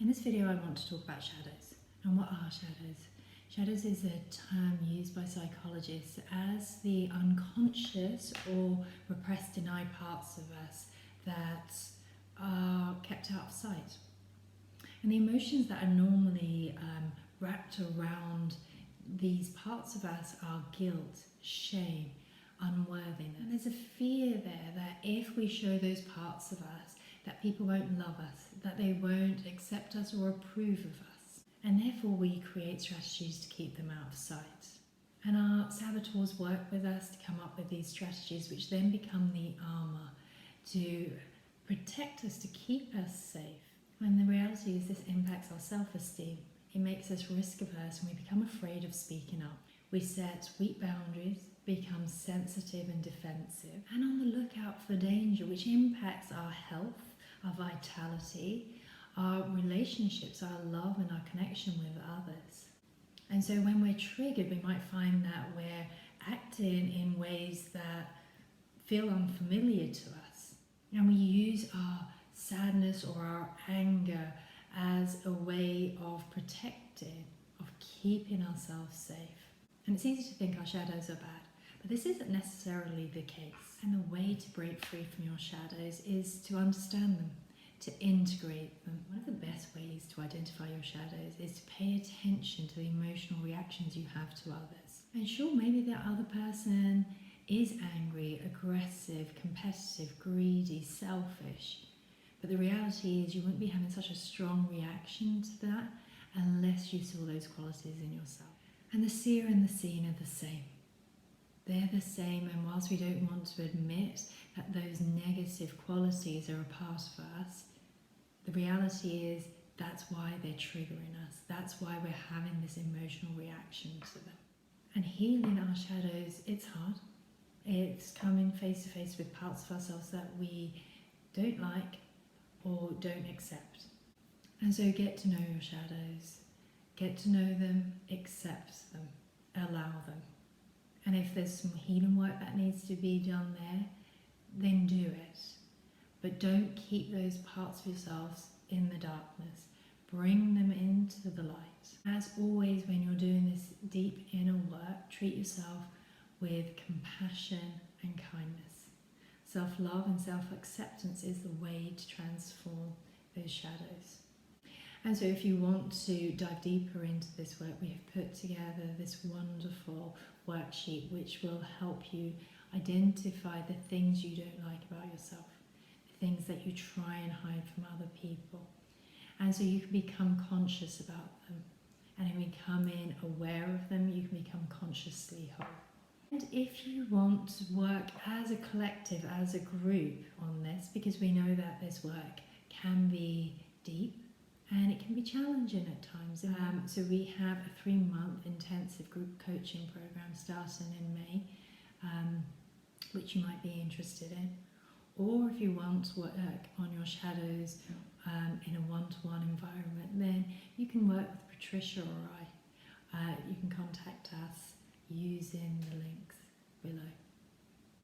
In this video I want to talk about shadows. And what are shadows? Shadows is a term used by psychologists as the unconscious or repressed, denied parts of us that are kept out of sight. And the emotions that are normally wrapped around these parts of us are guilt, shame, unworthiness. And there's a fear there that if we show those parts of us, that people won't love us, that they won't accept us or approve of us. And therefore we create strategies to keep them out of sight. And our saboteurs work with us to come up with these strategies, which then become the armour to protect us, to keep us safe. And the reality is this impacts our self-esteem. It makes us risk averse and we become afraid of speaking up. We set weak boundaries, become sensitive and defensive, and on the lookout for danger, which impacts our health, our vitality, our relationships, our love and our connection with others. And so when we're triggered, we might find that we're acting in ways that feel unfamiliar to us. And we use our sadness or our anger as a way of protecting, of keeping ourselves safe. And it's easy to think our shadows are bad, but this isn't necessarily the case. And the way to break free from your shadows is to understand them, to integrate them. One of the best ways to identify your shadows is to pay attention to the emotional reactions you have to others. And sure, maybe that other person is angry, aggressive, competitive, greedy, selfish. But the reality is you wouldn't be having such a strong reaction to that unless you saw those qualities in yourself. And the seer and the seen are the same. They're the same, and whilst we don't want to admit that those negative qualities are a part of us, the reality is that's why they're triggering us. That's why we're having this emotional reaction to them. And healing our shadows, it's hard. It's coming face to face with parts of ourselves that we don't like or don't accept. And so get to know your shadows. Get to know them, accept them, allow them. And if there's some healing work that needs to be done there, then do it. But don't keep those parts of yourselves in the darkness. Bring them into the light. As always, when you're doing this deep inner work, treat yourself with compassion and kindness. Self-love and self-acceptance is the way to transform those shadows. And so if you want to dive deeper into this work, we have put together this wonderful worksheet which will help you identify the things you don't like about yourself, the things that you try and hide from other people. And so you can become conscious about them. And in becoming aware of them, you can become consciously whole. And if you want to work as a collective, as a group on this, because we know that this work can be deep, and it can be challenging at times. So we have a 3-month intensive group coaching program starting in May, which you might be interested in. Or if you want to work on your shadows in a one-to-one environment, then you can work with Patricia or I. You can contact us using the links below.